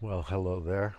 Well, hello there.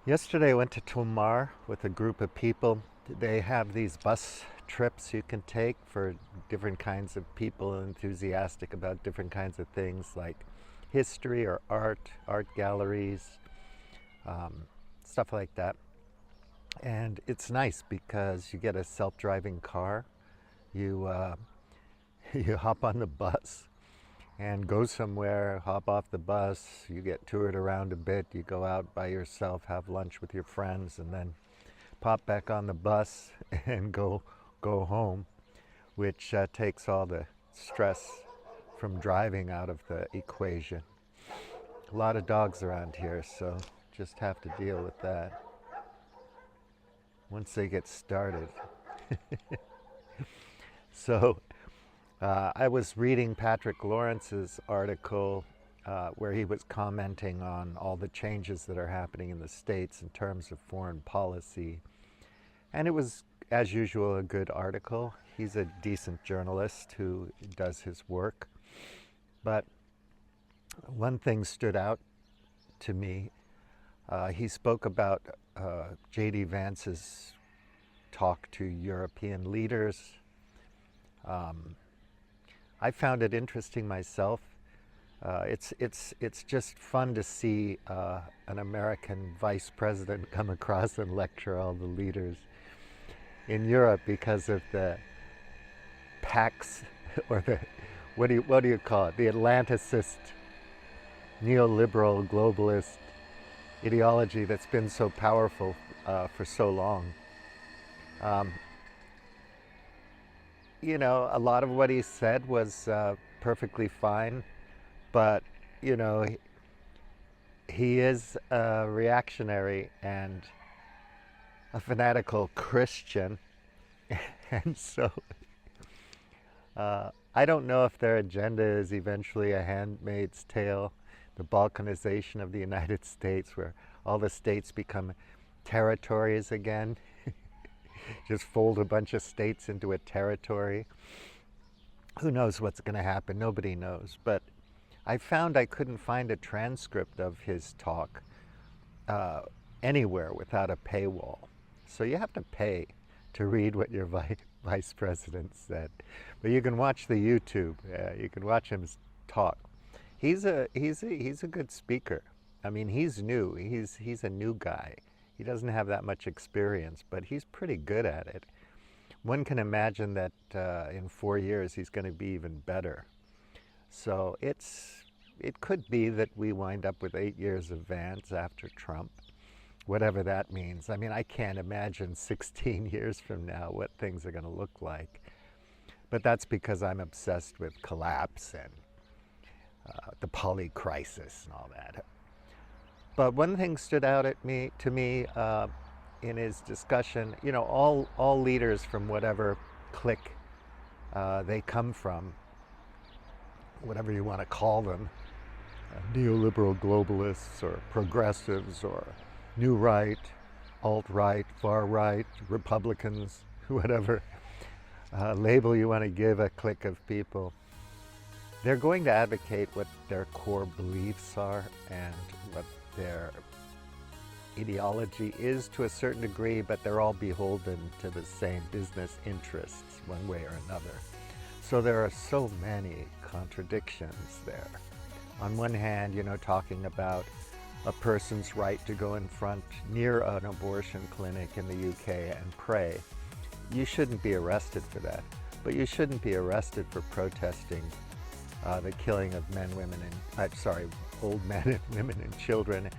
Yesterday I went to Tomar with a group of people. They have these bus trips you can take for different kinds of people enthusiastic about different kinds of things like history or art galleries, um, stuff like that. And it's nice because you get a self-driving car. You you hop on the bus and go somewhere, hop off the bus, you get toured around a bit, you go out by yourself, have lunch with your friends, and then pop back on the bus and go home, which takes all the stress from driving out of the equation. A lot of dogs around here, so just have to deal with that once they get started. So I was reading Patrick Lawrence's article where he was commenting on all the changes that are happening in the States in terms of foreign policy. And it was, as usual, a good article. He's a decent journalist who does his work. But one thing stood out to me. He spoke about J.D. Vance's talk to European leaders. I found it interesting myself. It's just fun to see an American vice president come across and lecture all the leaders in Europe because of the Pax or the what do you call it? The Atlanticist, neoliberal, globalist ideology that's been so powerful for so long. Um, a lot of what he said was perfectly fine, but you know, he is a reactionary and a fanatical Christian, and so I don't know if their agenda is eventually a Handmaid's Tale, the balkanization of the United States, where all the states become territories again. Just fold a bunch of states into a territory. Who knows what's going to happen? Nobody knows. But I found I couldn't find a transcript of his talk uh, anywhere without a paywall. So you have to pay to read what your vice president said. But you can watch the YouTube. You can watch him talk. He's a good speaker. I mean, he's new. He's a new guy. He doesn't have that much experience, but he's pretty good at it. One can imagine that in 4 years he's going to be even better. So it could be that we wind up with 8 years of Vance after Trump, whatever that means. I mean, I can't imagine 16 years from now what things are going to look like. But that's because I'm obsessed with collapse and the poly crisis and all that. But one thing stood out to me in his discussion. All leaders from whatever clique they come from, whatever you want to call them, neoliberal globalists or progressives or new right, alt right, far right, Republicans, whatever label you want to give a clique of people, they're going to advocate what their core beliefs are and what their ideology is to a certain degree, but they're all beholden to the same business interests one way or another. So there are so many contradictions there. On one hand, talking about a person's right to go in front near an abortion clinic in the UK and pray. You shouldn't be arrested for that, but you shouldn't be arrested for protesting the killing of old men and women and children,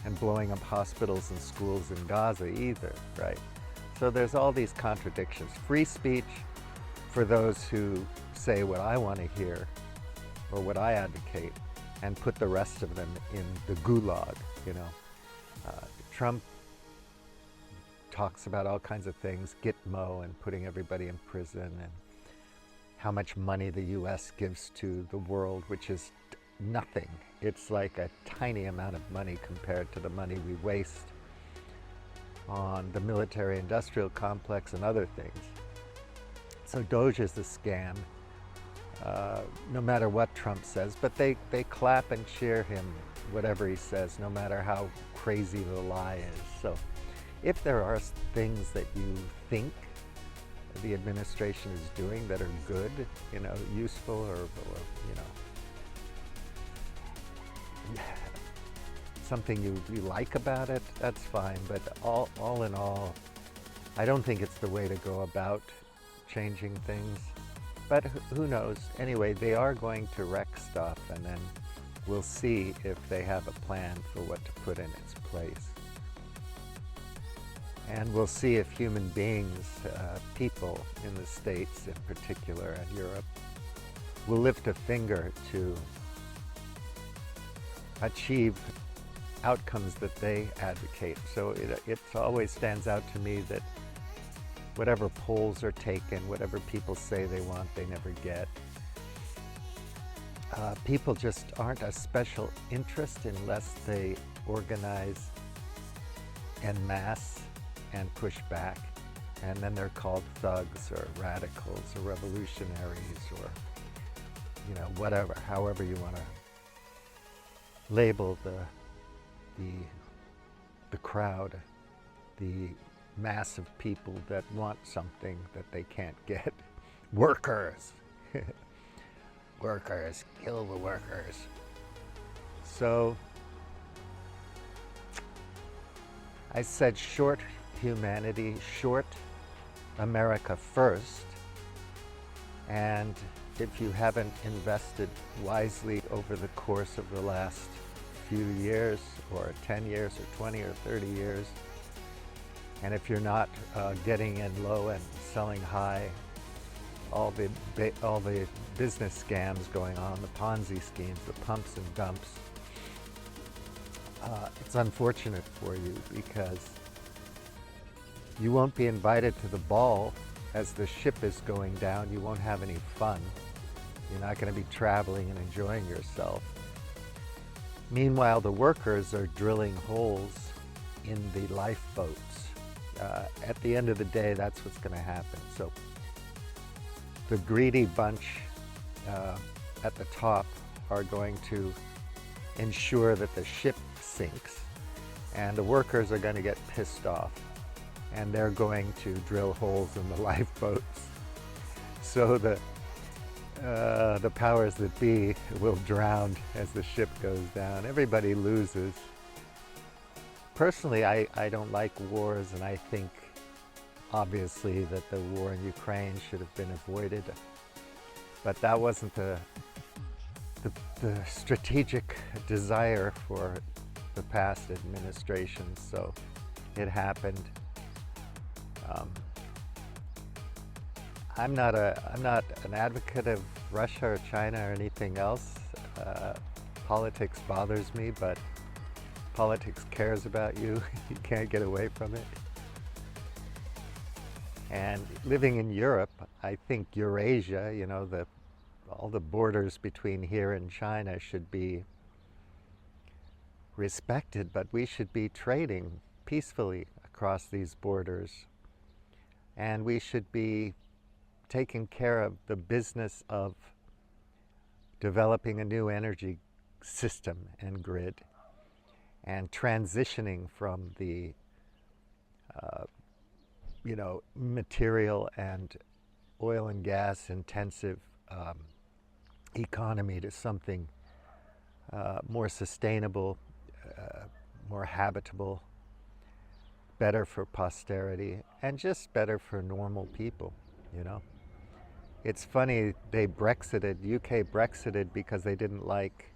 and blowing up hospitals and schools in Gaza either, right? So there's all these contradictions. Free speech for those who say what I want to hear or what I advocate, and put the rest of them in the gulag. Trump talks about all kinds of things, Gitmo and putting everybody in prison, and how much money the US gives to the world, which is nothing. It's like a tiny amount of money compared to the money we waste on the military-industrial complex and other things. So Doge is a scam, no matter what Trump says, but they clap and cheer him whatever he says, no matter how crazy the lie is. So if there are things that you think the administration is doing that are good, useful, or something you like about it, that's fine. But all in all, I don't think it's the way to go about changing things. But who knows? Anyway, they are going to wreck stuff, and then we'll see if they have a plan for what to put in its place. And we'll see if human beings, people in the States in particular and Europe, will lift a finger to achieve outcomes that they advocate. So it always stands out to me that whatever polls are taken, whatever people say they want, they never get. People just aren't a special interest unless they organize en masse and push back. And then they're called thugs or radicals or revolutionaries or, whatever, however you want to label the crowd, the mass of people that want something that they can't get. Workers. Workers, kill the workers. So I said short humanity, short America first. And if you haven't invested wisely over the course of the last few years, or 10 years, or 20 or 30 years, and if you're not getting in low and selling high, all the business scams going on, the Ponzi schemes, the pumps and dumps, it's unfortunate for you, because you won't be invited to the ball as the ship is going down. You won't have any fun. You're not going to be traveling and enjoying yourself. Meanwhile, the workers are drilling holes in the lifeboats. At the end of the day, that's what's going to happen. So the greedy bunch at the top are going to ensure that the ship sinks, and the workers are going to get pissed off, and they're going to drill holes in the lifeboats. So the powers that be will drown as the ship goes down. Everybody loses. Personally, I don't like wars, and I think obviously that the war in Ukraine should have been avoided. But that wasn't the strategic desire for the past administrations, so it happened. I'm not an advocate of Russia or China or anything else. Politics bothers me, but politics cares about you. You can't get away from it. And living in Europe, I think Eurasia, all the borders between here and China should be respected, but we should be trading peacefully across these borders. And we should be taking care of the business of developing a new energy system and grid, and transitioning from the material and oil and gas intensive economy to something more sustainable, more habitable, better for posterity, and just better for normal people. It's funny, they Brexited, UK Brexited because they didn't like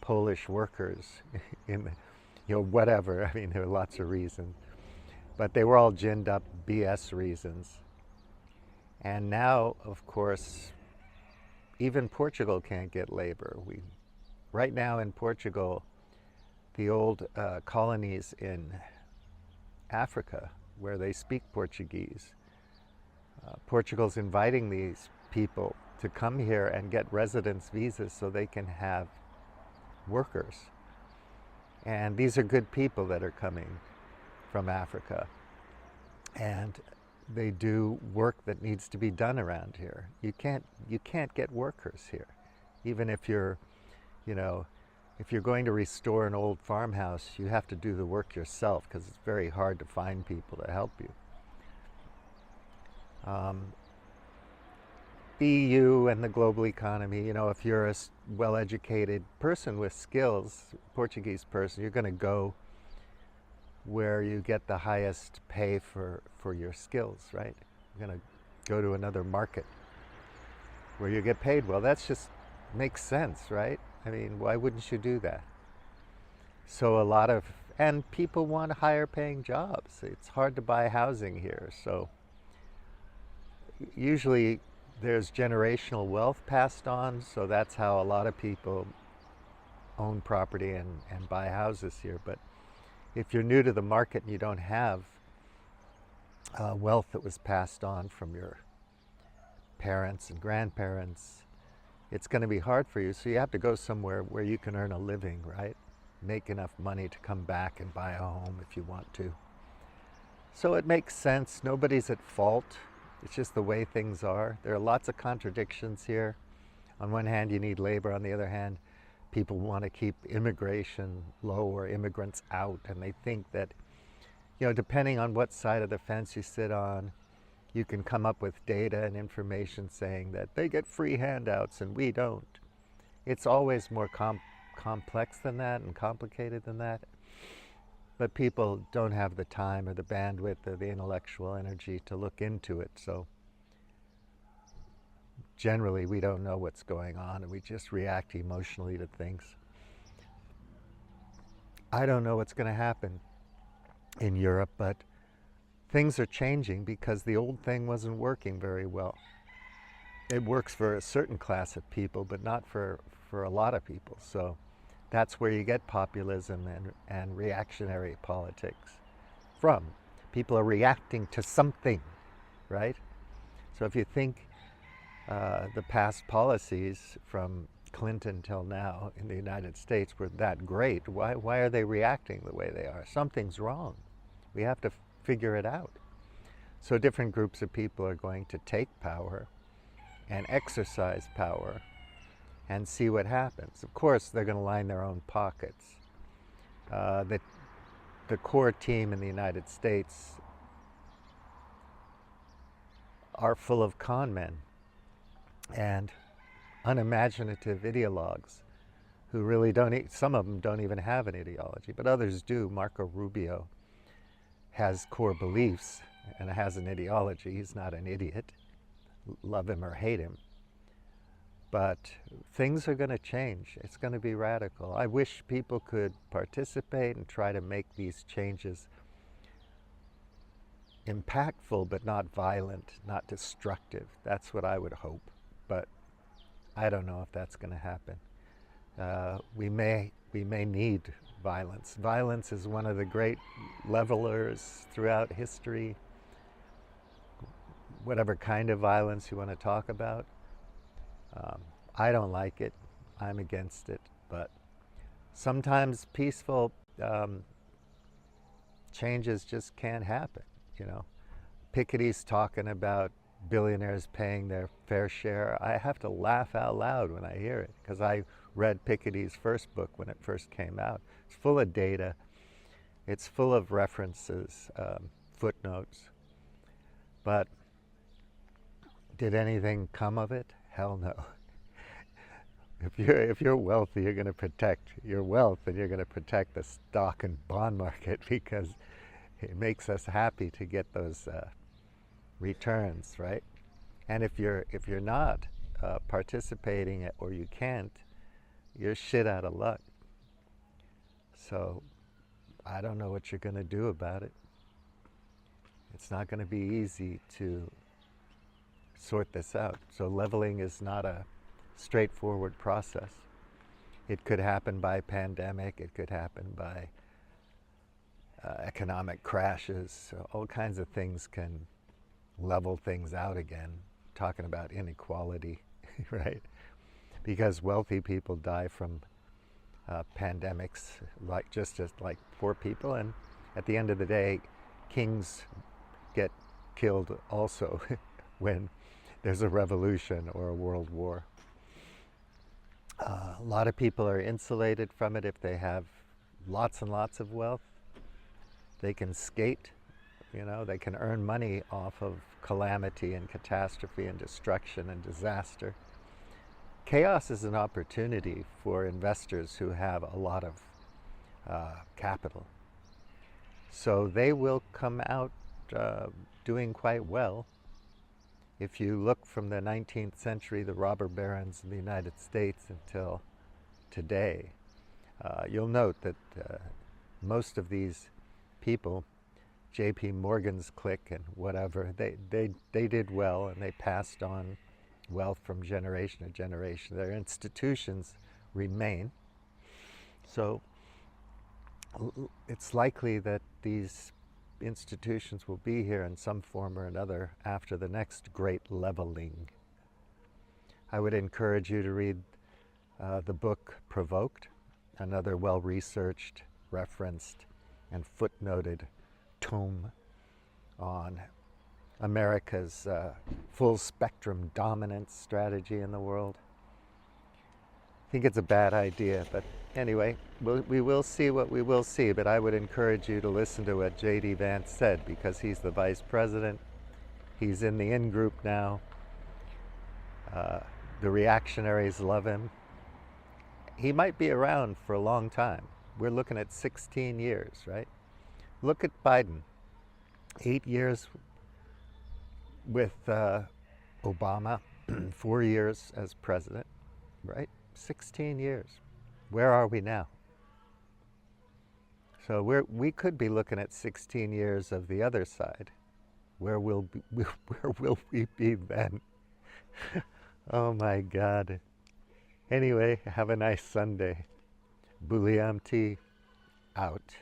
Polish workers in whatever. I mean, there are lots of reasons, but they were all ginned up BS reasons. And now, of course, even Portugal can't get labor. Right now in Portugal, the old colonies in Africa where they speak Portuguese, Portugal's inviting these people to come here and get residence visas so they can have workers. And these are good people that are coming from Africa. And they do work that needs to be done around here. You can't get workers here. Even if you're, If you're going to restore an old farmhouse, you have to do the work yourself because it's very hard to find people to help you. The EU and the global economy, if you're a well-educated person with skills, Portuguese person, you're going to go where you get the highest pay for your skills, right? You're going to go to another market where you get paid well. That's just makes sense, right? I mean, why wouldn't you do that? So and people want higher paying jobs. It's hard to buy housing here. So usually there's generational wealth passed on. So that's how a lot of people own property and buy houses here. But if you're new to the market and you don't have wealth that was passed on from your parents and grandparents, it's going to be hard for you. So you have to go somewhere where you can earn a living, right? Make enough money to come back and buy a home if you want to. So it makes sense. Nobody's at fault. It's just the way things are. There are lots of contradictions here. On one hand, you need labor. On the other hand, people want to keep immigration low or immigrants out. And they think that, depending on what side of the fence you sit on, you can come up with data and information saying that they get free handouts and we don't. It's always more complex than that and complicated than that. But people don't have the time or the bandwidth or the intellectual energy to look into it. So generally we don't know what's going on and we just react emotionally to things. I don't know what's going to happen in Europe, but things are changing because the old thing wasn't working very well. It works for a certain class of people, but not for a lot of people. So that's where you get populism and reactionary politics from. People are reacting to something, right? So if you think the past policies from Clinton till now in the United States were that great, why are they reacting the way they are? Something's wrong. We have to figure it out. So different groups of people are going to take power and exercise power and see what happens. Of course, they're going to line their own pockets. The core team in the United States are full of con men and unimaginative ideologues who really some of them don't even have an ideology, but others do. Marco Rubio has core beliefs and has an ideology. He's not an idiot, love him or hate him. But things are going to change. It's going to be radical. I wish people could participate and try to make these changes impactful, but not violent, not destructive. That's what I would hope. But I don't know if that's going to happen. We may need violence. Violence is one of the great levelers throughout history. Whatever kind of violence you want to talk about. I don't like it. I'm against it. But sometimes peaceful changes just can't happen. Piketty's talking about billionaires paying their fair share. I have to laugh out loud when I hear it because I read Piketty's first book when it first came out. It's full of data. It's full of references, footnotes. But did anything come of it? Hell no. If you're wealthy, you're going to protect your wealth and you're going to protect the stock and bond market because it makes us happy to get those returns, right? And if you're not participating or you can't, you're shit out of luck. So I don't know what you're going to do about it. It's not going to be easy to sort this out. So leveling is not a straightforward process. It could happen by pandemic. It could happen by economic crashes. All kinds of things can level things out again. Talking about inequality, right? Because wealthy people die from pandemics, just like poor people, and at the end of the day, kings get killed also when there's a revolution or a world war. A lot of people are insulated from it if they have lots and lots of wealth. They can skate, they can earn money off of calamity and catastrophe and destruction and disaster. Chaos is an opportunity for investors who have a lot of capital. So they will come out doing quite well. If you look from the 19th century, the robber barons in the United States, until today, you'll note that most of these people, J.P. Morgan's clique and whatever, they did well, and they passed on wealth from generation to generation. Their institutions remain. So it's likely that these institutions will be here in some form or another after the next great leveling. I would encourage you to read the book Provoked, another well-researched, referenced, and footnoted tome on America's full spectrum dominance strategy in the world. I think it's a bad idea, but anyway, we will see what we will see. But I would encourage you to listen to what J.D. Vance said, because he's the vice president. He's in the in-group now. The reactionaries love him. He might be around for a long time. We're looking at 16 years, right? Look at Biden. 8 years with Obama, 4 years as president, right? 16 years. Where are we now? So we could be looking at 16 years of the other side. Where will we be then? Oh my God. Anyway, have a nice Sunday. Bulliam T. out.